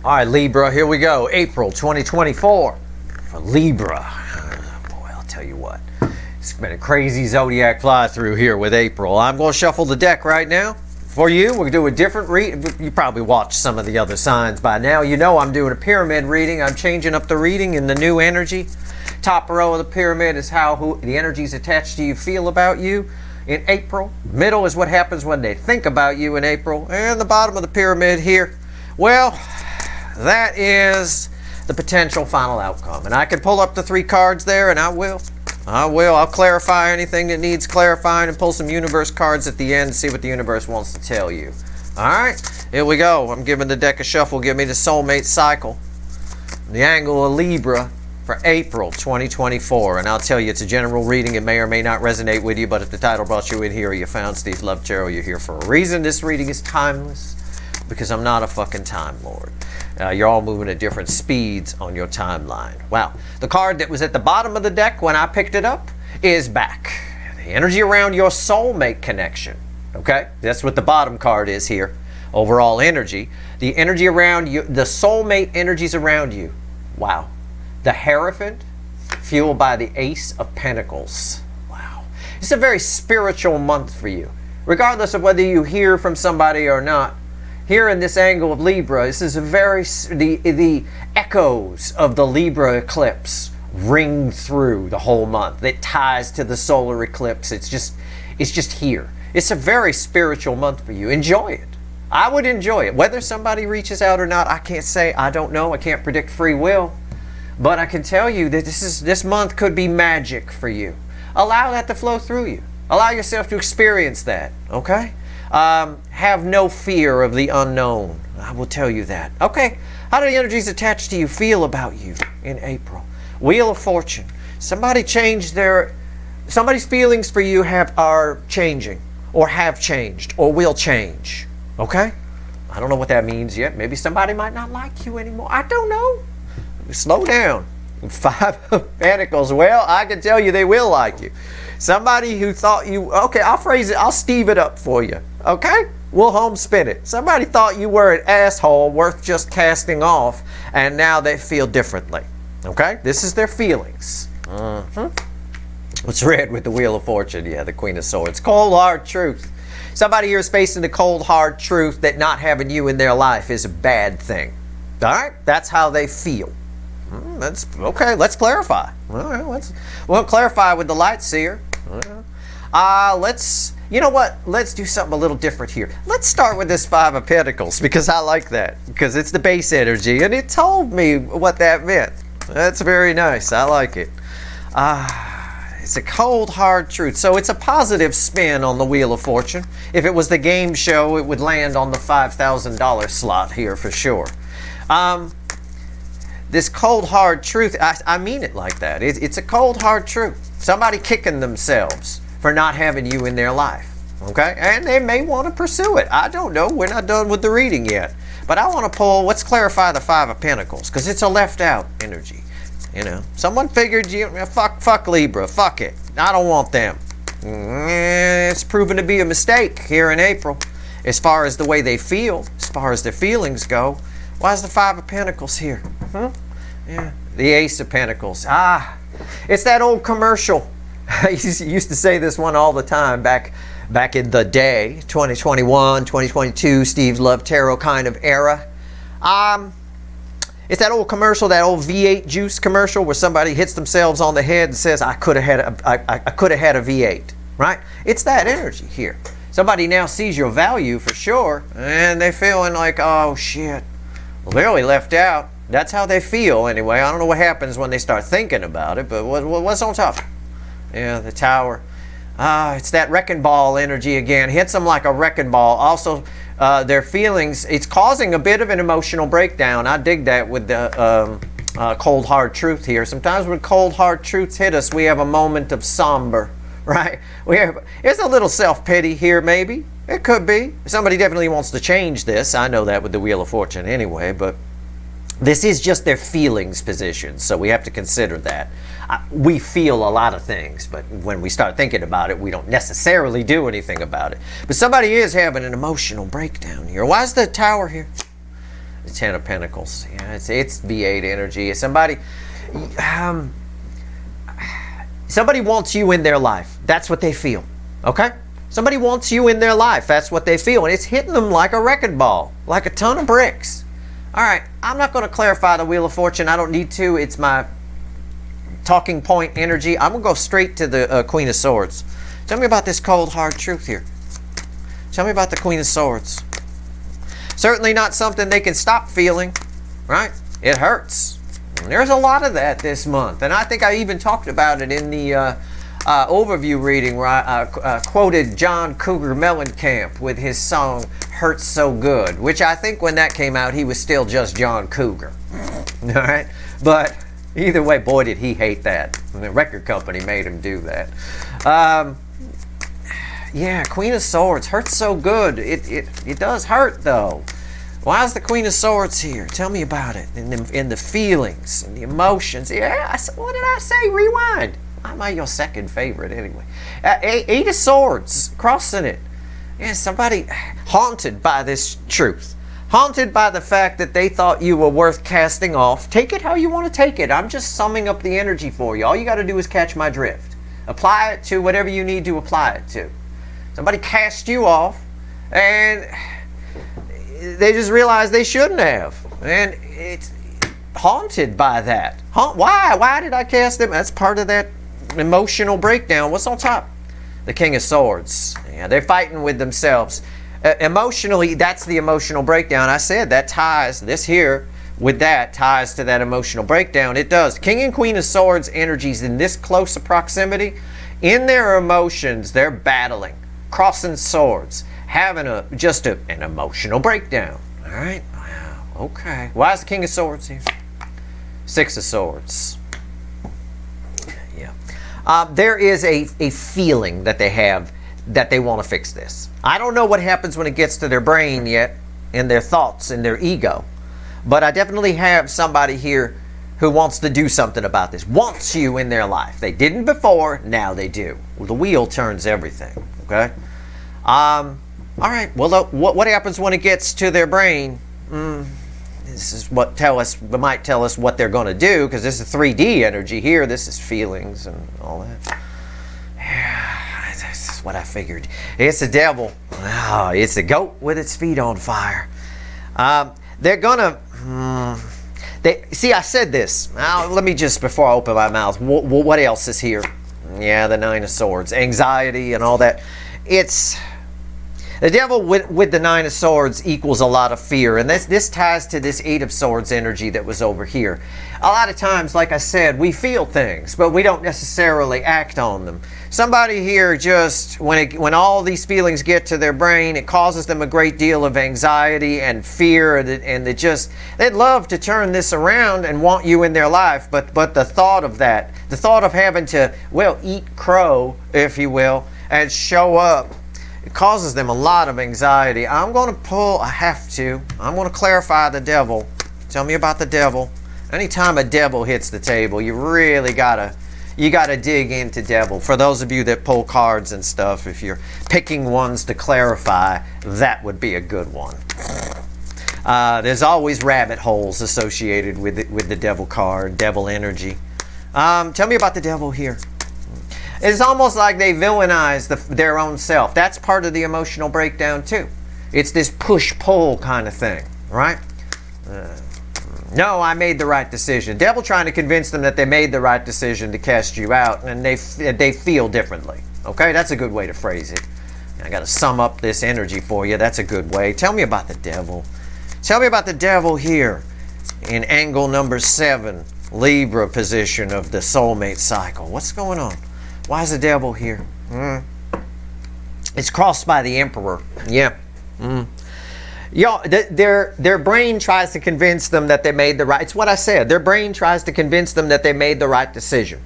All right, Libra, here we go. April 2024 for Libra. Boy, I'll tell you what. It's been a crazy zodiac fly through here with April. I'm going to shuffle the deck right now. For you, we're going to do a different read. You probably watched some of the other signs by now. You know I'm doing a pyramid reading. I'm changing up the reading in the new energy. Top row of the pyramid is how the energies attached to you feel about you in April. Middle is what happens when they think about you in April. And the bottom of the pyramid here, well, that is the potential final outcome. And I can pull up the 3 cards there, and I will. I'll clarify anything that needs clarifying and pull some universe cards at the end and see what the universe wants to tell you. All right, here we go. I'm giving the deck a shuffle. Give me the soulmate cycle. The angle of Libra for April 2024. And I'll tell you, it's a general reading. It may or may not resonate with you, but if the title brought you in here or you found Steve Love Tarot, you're here for a reason. This reading is timeless because I'm not a fucking time lord. You're all moving at different speeds on your timeline. Wow. The card that was at the bottom of the deck when I picked it up is back. The energy around your soulmate connection. Okay? That's what the bottom card is here. Overall energy. The energy around you, the soulmate energies around you. Wow. The Hierophant, fueled by the Ace of Pentacles. Wow. It's a very spiritual month for you. Regardless of whether you hear from somebody or not, here in this angle of Libra, this is a very, the echoes of the Libra eclipse ring through the whole month. It ties to the solar eclipse. It's just here. It's a very spiritual month for you. Enjoy it. I would enjoy it. Whether somebody reaches out or not, I can't say. I don't know. I can't predict free will. But I can tell you that this month could be magic for you. Allow that to flow through you. Allow yourself to experience that. Okay? Have no fear of the unknown. I will tell you that. Okay, how do the energies attached to you feel about you in April? Wheel of Fortune. Somebody's feelings for you are changing, or have changed, or will change. Okay? I don't know what that means yet. Maybe somebody might not like you anymore. I don't know. Slow down. 5 of Pentacles. Well, I can tell you they will like you. Somebody who thought you, okay, I'll phrase it, I'll Steve it up for you. Okay? We'll home spin it. Somebody thought you were an asshole worth just casting off, and now they feel differently. Okay? This is their feelings. What's red with the Wheel of Fortune? Yeah, the Queen of Swords. Cold, hard truth. Somebody here is facing the cold, hard truth that not having you in their life is a bad thing. All right? That's how they feel. That's okay. Let's clarify. All right, we'll clarify with the light seer. You know what? Let's do something a little different here. Let's start with this 5 of Pentacles because I like that, because it's the base energy and it told me what that meant. That's very nice. I like it. It's a cold, hard truth. So it's a positive spin on the Wheel of Fortune. If it was the game show, it would land on the $5,000 slot here for sure. This cold, hard truth, I mean it like that. It's a cold, hard truth. Somebody kicking themselves for not having you in their life. Okay? And they may want to pursue it. I don't know. We're not done with the reading yet. But I want to pull, let's clarify the 5 of Pentacles, because it's a left out energy. You know, someone figured, fuck Libra, fuck it. I don't want them. It's proven to be a mistake here in April. As far as the way they feel, as far as their feelings go. Why is the 5 of Pentacles here? Yeah, the Ace of Pentacles. It's that old commercial. I used to say this one all the time back in the day, 2021, 2022, Steve Love Tarot kind of era. It's that old commercial, that old V8 juice commercial where somebody hits themselves on the head and says, I could have had a V8, right? It's that energy here. Somebody now sees your value for sure, and they're feeling like, oh shit, really left out. That's how they feel anyway. I don't know what happens when they start thinking about it, but what's on top? Yeah, the Tower. It's that wrecking ball energy again. Hits them like a wrecking ball. Also, their feelings, it's causing a bit of an emotional breakdown. I dig that with the cold, hard truth here. Sometimes when cold, hard truths hit us, we have a moment of somber, right? It's a little self-pity here, maybe. It could be. Somebody definitely wants to change this. I know that with the Wheel of Fortune anyway, but this is just their feelings position, so we have to consider that. We feel a lot of things, but when we start thinking about it, we don't necessarily do anything about it. But somebody is having an emotional breakdown here. Why is the Tower here? The Ten of Pentacles. Yeah, it's V8 energy. Somebody, somebody wants you in their life. That's what they feel. Okay? Somebody wants you in their life. That's what they feel. And it's hitting them like a wrecking ball, like a ton of bricks. All right, I'm not going to clarify the Wheel of Fortune. I don't need to. It's my talking point energy. I'm going to go straight to the Queen of Swords. Tell me about this cold, hard truth here. Tell me about the Queen of Swords. Certainly not something they can stop feeling, right? It hurts. And there's a lot of that this month. And I think I even talked about it in the overview reading where I quoted John Cougar Mellencamp with his song Hurts So Good, which I think when that came out, he was still just John Cougar. All right? But either way, boy, did he hate that. And the record company made him do that. Yeah, Queen of Swords, hurts so good. It does hurt, though. Why is the Queen of Swords here? Tell me about it. And the feelings and the emotions. Yeah, what did I say? Rewind. I'm your second favorite, anyway. Eight of Swords, crossing it. Yeah, somebody haunted by this truth. Haunted by the fact that they thought you were worth casting off. Take it how you want to take it. I'm just summing up the energy for you. All you got to do is catch my drift. Apply it to whatever you need to apply it to. Somebody cast you off, and they just realized they shouldn't have. And it's haunted by that. Why? Why did I cast them? That's part of that emotional breakdown. What's on top? The King of Swords. Yeah, they're fighting with themselves. Emotionally, that's the emotional breakdown. I said that ties, this here with that ties to that emotional breakdown. It does. King and Queen of Swords energies in this close a proximity, in their emotions, they're battling, crossing swords, having just an emotional breakdown. All right? Wow. Okay. Why is the King of Swords here? Six of Swords. There is a feeling that they have that they want to fix this. I don't know what happens when it gets to their brain yet, and their thoughts and their ego. But I definitely have somebody here who wants to do something about this. Wants you in their life. They didn't before, now they do. Well, the wheel turns everything. Okay? All right. Well, what happens when it gets to their brain? This is what might tell us what they're going to do, because this is 3D energy here. This is feelings and all that. Yeah, this is what I figured. It's the devil. Oh, it's the goat with its feet on fire. They're going to... see, I said this. Now, let me just, before I open my mouth, what else is here? Yeah, the Nine of Swords. Anxiety and all that. It's... The devil with the Nine of Swords equals a lot of fear. And this ties to this Eight of Swords energy that was over here. A lot of times, like I said, we feel things, but we don't necessarily act on them. Somebody here just, when all these feelings get to their brain, it causes them a great deal of anxiety and fear. And they'd love to turn this around and want you in their life. But the thought of that, the thought of having to, well, eat crow, if you will, and show up, it causes them a lot of anxiety. I'm going to I'm going to clarify the devil. Tell me about the devil. Anytime a devil hits the table, you really gotta dig into devil. For those of you that pull cards and stuff, if you're picking ones to clarify, that would be a good one. There's always rabbit holes associated with the devil card, devil energy. Tell me about the devil here. It's almost like they villainize their own self. That's part of the emotional breakdown too. It's this push-pull kind of thing, right? No, I made the right decision. Devil trying to convince them that they made the right decision to cast you out, and they feel differently. Okay, that's a good way to phrase it. I got to sum up this energy for you. That's a good way. Tell me about the devil. Tell me about the devil here in angle number 7, Libra position of the soulmate cycle. What's going on? Why is the devil here? It's crossed by the Emperor. Yeah. Y'all, their brain tries to convince them that they made the right... It's what I said. Their brain tries to convince them that they made the right decision.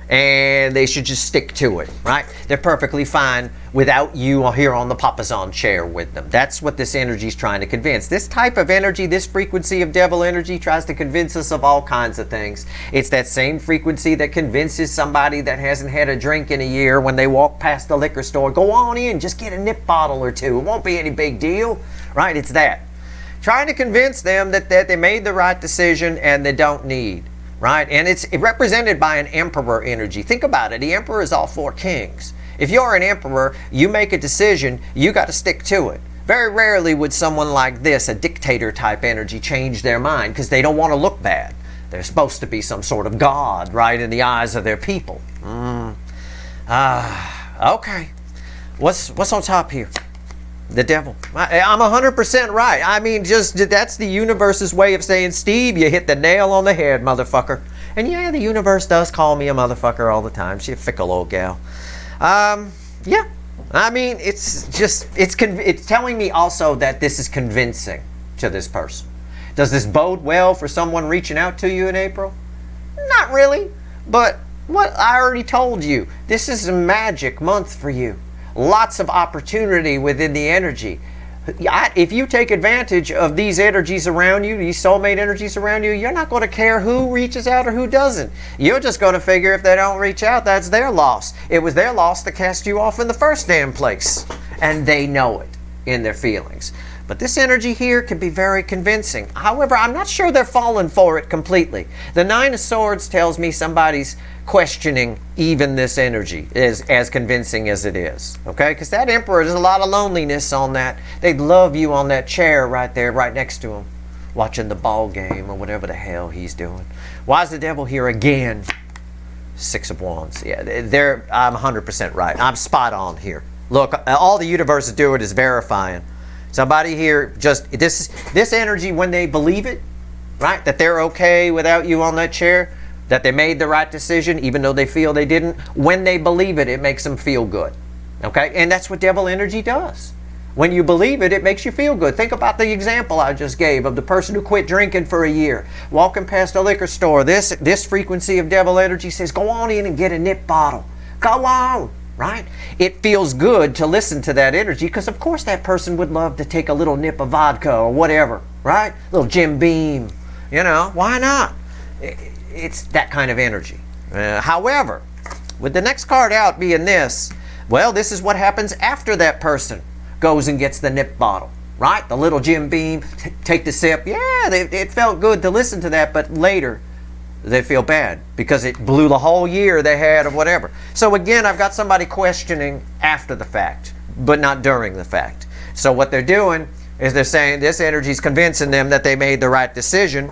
And they should just stick to it, right? They're perfectly fine without you here on the Papazon chair with them. That's what this energy is trying to convince. This type of energy, this frequency of devil energy tries to convince us of all kinds of things. It's that same frequency that convinces somebody that hasn't had a drink in a year when they walk past the liquor store, go on in, just get a nip bottle or two. It won't be any big deal, right? It's that. Trying to convince them that they made the right decision and they don't need, right? And it's represented by an emperor energy. Think about it. The emperor is all four kings. If you're an emperor, you make a decision, you got to stick to it. Very rarely would someone like this, a dictator type energy, change their mind because they don't want to look bad. They're supposed to be some sort of god, right, in the eyes of their people. Okay. What's on top here? The devil. I'm 100% right. I mean, just that's the universe's way of saying, Steve, you hit the nail on the head, motherfucker. And yeah, the universe does call me a motherfucker all the time. She's a fickle old gal. Yeah. I mean, it's telling me also that this is convincing to this person. Does this bode well for someone reaching out to you in April? Not really. But what I already told you, this is a magic month for you. Lots of opportunity within the energy. If you take advantage of these energies around you, these soulmate energies around you, you're not going to care who reaches out or who doesn't. You're just going to figure if they don't reach out, that's their loss. It was their loss to cast you off in the first damn place. And they know it in their feelings. But this energy here can be very convincing. However, I'm not sure they're falling for it completely. The Nine of Swords tells me somebody's questioning even this energy as convincing as it is. Okay? Because that Emperor, there's a lot of loneliness on that. They'd love you on that chair right there, right next to him, watching the ball game or whatever the hell he's doing. Why is the devil here again? Six of Wands. Yeah, I'm 100% right. I'm spot on here. Look, all the universe is doing is verifying. Somebody here, just this energy, when they believe it, right, that they're okay without you on that chair, that they made the right decision even though they feel they didn't, when they believe it, it makes them feel good. Okay? And that's what devil energy does. When you believe it, it makes you feel good. Think about the example I just gave of the person who quit drinking for a year, walking past a liquor store. This frequency of devil energy says, go on in and get a nip bottle. Go on. Right? It feels good to listen to that energy because, of course, that person would love to take a little nip of vodka or whatever, right? A little Jim Beam. You know, why not? It's that kind of energy. However, with the next card out being this, well, this is what happens after that person goes and gets the nip bottle, right? The little Jim Beam, take the sip. Yeah, it felt good to listen to that, but later they feel bad because it blew the whole year they had or whatever. So again, I've got somebody questioning after the fact, but not during the fact. So what they're doing is they're saying this energy is convincing them that they made the right decision,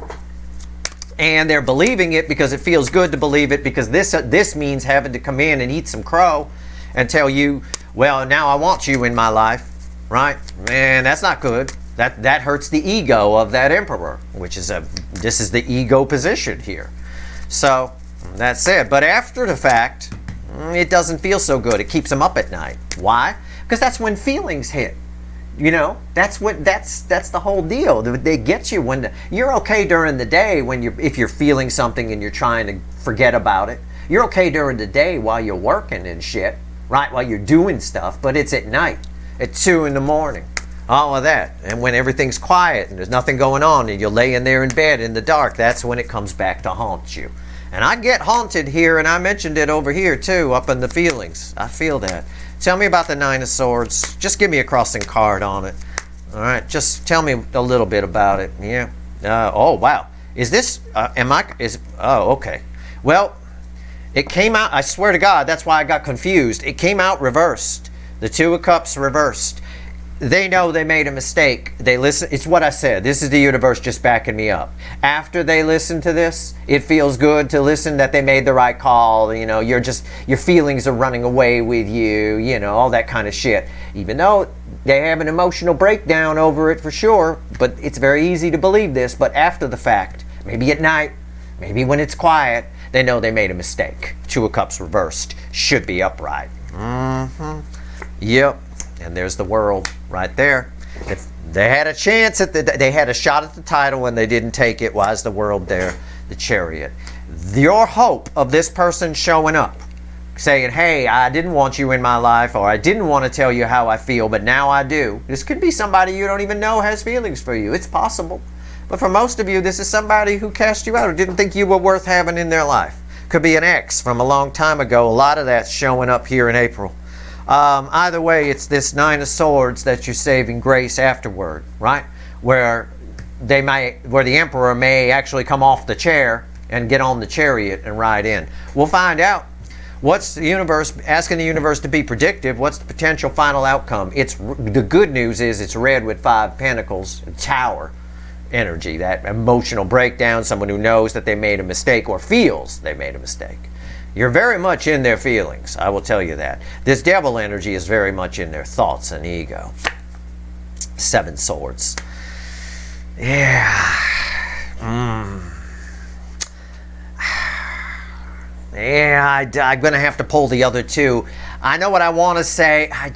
and they're believing it because it feels good to believe it, because this means having to come in and eat some crow and tell you, well, now I want you in my life, right? Man, that's not good. That hurts the ego of that Emperor, which is this is the ego position here. So that's it. But after the fact, it doesn't feel so good. It keeps them up at night. Why? Because that's when feelings hit. You know, that's the whole deal. They get you when you're okay during the day if you're feeling something and you're trying to forget about it. You're okay during the day while you're working and shit, right? While you're doing stuff. But it's at night, at 2 in the morning. All of that. And when everything's quiet and there's nothing going on and you're laying there in bed in the dark, that's when it comes back to haunt you. And I get haunted here, and I mentioned it over here too, up in the feelings. I feel that. Tell me about the Nine of Swords. Just give me a crossing card on it. All right, just tell me a little bit about it. Yeah. Oh, wow. Is this, oh, okay. Well, it came out, I swear to God, that's why I got confused. It came out reversed. The Two of Cups reversed. They know they made a mistake. They listen. It's what I said. This is the universe just backing me up. After they listen to this, it feels good to listen that they made the right call. You know, your feelings are running away with you. You know, all that kind of shit. Even though they have an emotional breakdown over it for sure, but it's very easy to believe this. But after the fact, maybe at night, maybe when it's quiet, they know they made a mistake. Two of Cups reversed should be upright. Yep. And there's the World right there. If they had a chance they had a shot at the title and they didn't take it. Why is the World there? The Chariot. Your hope of this person showing up, saying, hey, I didn't want you in my life, or I didn't want to tell you how I feel, but now I do. This could be somebody you don't even know has feelings for you. It's possible. But for most of you, this is somebody who cast you out or didn't think you were worth having in their life. Could be an ex from a long time ago. A lot of that's showing up here in April. Either way, it's this Nine of Swords that you're saving grace afterward, right? Where where the emperor may actually come off the chair and get on the chariot and ride in. We'll find out. What's the universe, asking the universe to be predictive, what's the potential final outcome? The good news is it's red with 5 pentacles, tower energy, that emotional breakdown, someone who knows that they made a mistake or feels they made a mistake. You're very much in their feelings, I will tell you that. This devil energy is very much in their thoughts and ego. 7 swords. Yeah. Yeah, I'm going to have to pull the other 2. I know what I want to say. I'll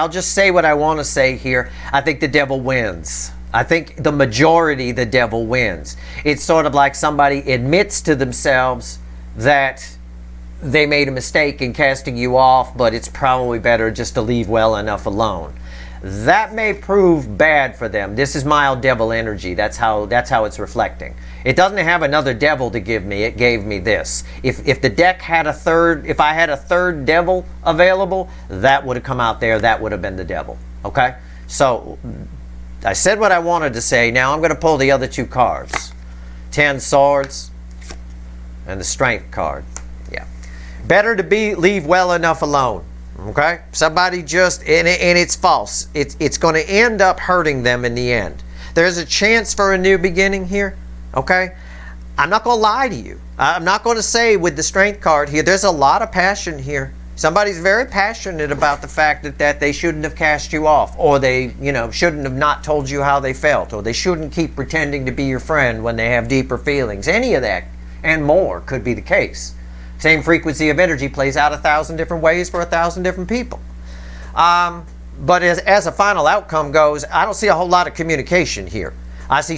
just say what I want to say here. I think the devil wins. I think the majority, the devil wins. It's sort of like somebody admits to themselves that they made a mistake in casting you off, but it's probably better just to leave well enough alone. That may prove bad for them. This is mild devil energy. That's how it's reflecting. It doesn't have another devil to give me. It gave me this. If the deck had if I had a third devil available, that would have come out there. That would have been the devil. Okay? So I said what I wanted to say. Now I'm going to pull the other 2 cards. 10 swords and the strength card. Yeah. Better to leave well enough alone. Okay? Somebody just, and it's false. It's going to end up hurting them in the end. There's a chance for a new beginning here. Okay? I'm not going to lie to you. I'm not going to say with the strength card here, there's a lot of passion here. Somebody's very passionate about the fact that they shouldn't have cast you off, or they, shouldn't have not told you how they felt, or they shouldn't keep pretending to be your friend when they have deeper feelings. Any of that and more could be the case. Same frequency of energy plays out 1,000 different ways for 1,000 different people. But as a final outcome goes, I don't see a whole lot of communication here. I see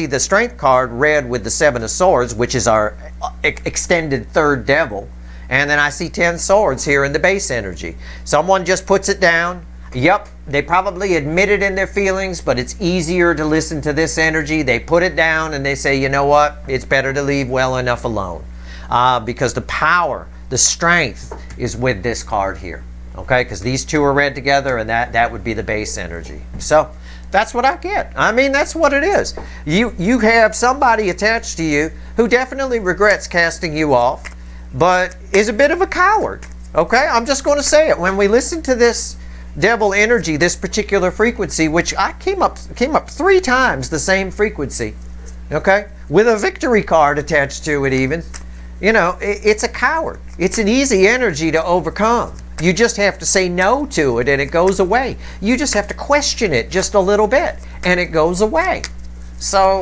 the strength card red with the 7 of swords, which is our extended third devil. And then I see 10 swords here in the base energy. Someone just puts it down. Yep, they probably admit it in their feelings, but it's easier to listen to this energy. They put it down and they say, you know what? It's better to leave well enough alone. Because the power, the strength is with this card here. Okay, because these 2 are red together, and that would be the base energy. So that's what I get. I mean, that's what it is. You have somebody attached to you who definitely regrets casting you off, but is a bit of a coward. Okay, I'm just going to say it. When we listen to this devil energy, this particular frequency, which I came up 3 times the same frequency, okay, with a victory card attached to it even, it's a coward. It's an easy energy to overcome. You just have to say no to it and it goes away. You just have to question it just a little bit and it goes away. So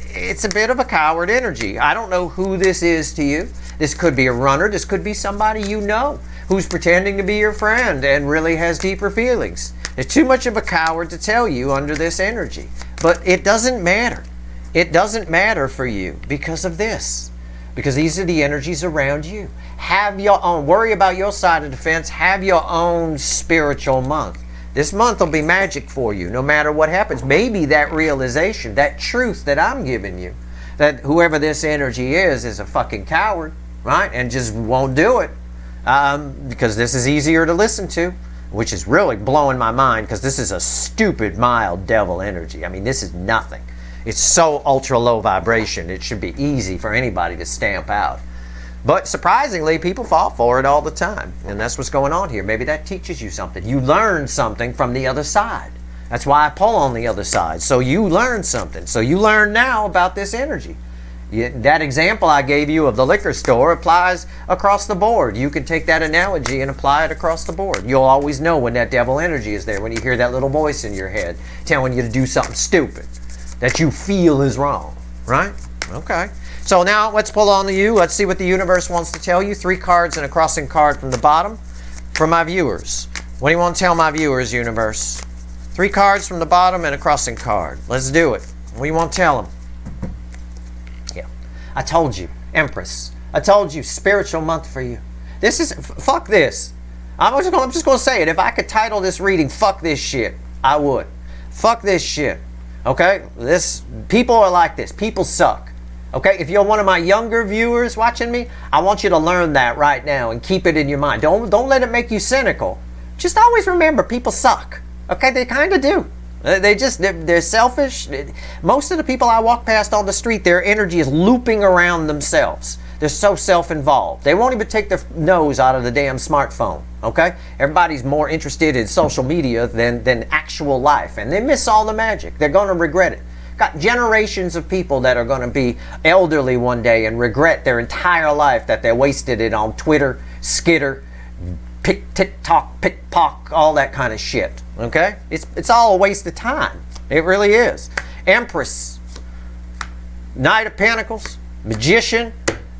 it's a bit of a coward energy. I don't know who this is to you. This could be a runner. This could be somebody you know who's pretending to be your friend and really has deeper feelings. It's too much of a coward to tell you under this energy. But it doesn't matter. It doesn't matter for you because of this. Because these are the energies around you. Have your own. Worry about your side of the fence. Have your own spiritual month. This month will be magic for you no matter what happens. Maybe that realization, that truth that I'm giving you, that whoever this energy is a fucking coward, right? And just won't do it. Because this is easier to listen to, which is really blowing my mind because this is a stupid, mild devil energy. I mean, this is nothing. It's so ultra low vibration, it should be easy for anybody to stamp out. But surprisingly, people fall for it all the time. And that's what's going on here. Maybe that teaches you something. You learn something from the other side. That's why I pull on the other side. So you learn something. So you learn now about this energy. That example I gave you of the liquor store applies across the board. You can take that analogy and apply it across the board. You'll always know when that devil energy is there, when you hear that little voice in your head telling you to do something stupid that you feel is wrong, right? Okay. So now let's pull on to you. Let's see what the universe wants to tell you. 3 cards and a crossing card from the bottom for my viewers. What do you want to tell my viewers, universe? 3 cards from the bottom and a crossing card. Let's do it. What do you want to tell them? Yeah. I told you, Empress. I told you, spiritual month for you. This is, fuck this. I'm just going to say it. If I could title this reading, fuck this shit, I would. Fuck this shit. Okay? People are like this. People suck. Okay? If you're one of my younger viewers watching me, I want you to learn that right now and keep it in your mind. Don't let it make you cynical. Just always remember, people suck. Okay? They kind of do. They're selfish. Most of the people I walk past on the street, their energy is looping around themselves. They're so self-involved. They won't even take their nose out of the damn smartphone, okay? Everybody's more interested in social media than actual life, and they miss all the magic. They're going to regret it. Got generations of people that are going to be elderly one day and regret their entire life that they wasted it on Twitter, Skitter, TikTok, pickpock, all that kind of shit, okay? It's all a waste of time. It really is. Empress, Knight of Pentacles, Magician,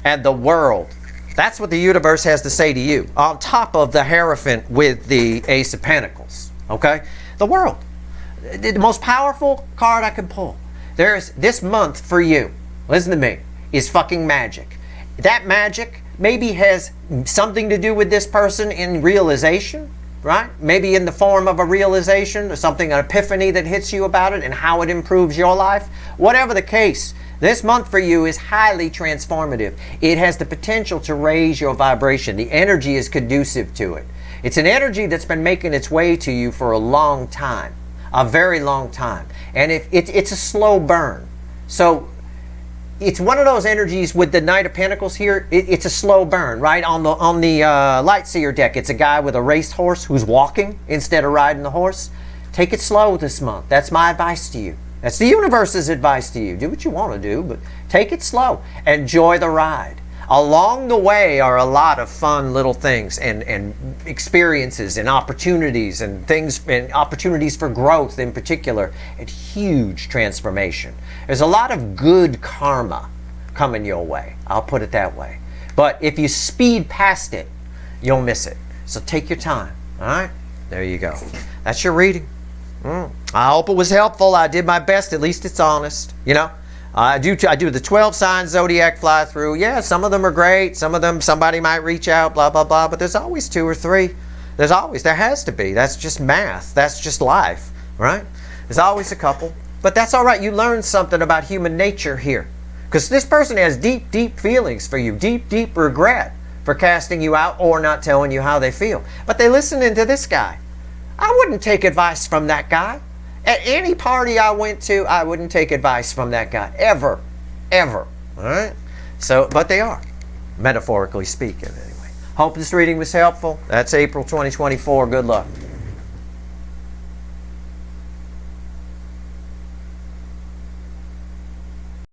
and the World. That's what the universe has to say to you. On top of the Hierophant with the Ace of Pentacles. Okay? The World. The most powerful card I can pull. There's this month for you. Listen to me. Is fucking magic. That magic maybe has something to do with this person in realization. Right? Maybe in the form of a realization or something, an epiphany that hits you about it and how it improves your life. Whatever the case, this month for you is highly transformative. It has the potential to raise your vibration. The energy is conducive to it. It's an energy that's been making its way to you for a long time, a very long time. And it's a slow burn. So it's one of those energies with the Knight of Pentacles here. It's a slow burn, right? On the Light Seer deck, it's a guy with a raced horse who's walking instead of riding the horse. Take it slow this month. That's my advice to you. That's the universe's advice to you. Do what you want to do, but take it slow. Enjoy the ride. Along the way are a lot of fun little things and experiences and opportunities and things and opportunities for growth in particular and huge transformation. There's a lot of good karma coming your way. I'll put it that way. But if you speed past it, you'll miss it. So take your time. All right? There you go. That's your reading. I hope it was helpful. I did my best. At least it's honest. You know, I do the 12 sign zodiac fly through. Yeah, some of them are great. Some of them, somebody might reach out, blah, blah, blah. But there's always 2 or 3. There has to be. That's just math. That's just life, right? There's always a couple. But that's all right. You learned something about human nature here. Because this person has deep, deep feelings for you. Deep, deep regret for casting you out or not telling you how they feel. But they listening to this guy. I wouldn't take advice from that guy. At any party I went to, I wouldn't take advice from that guy. Ever. Ever. All right? So, but they are. Metaphorically speaking, anyway. Hope this reading was helpful. That's April 2024. Good luck.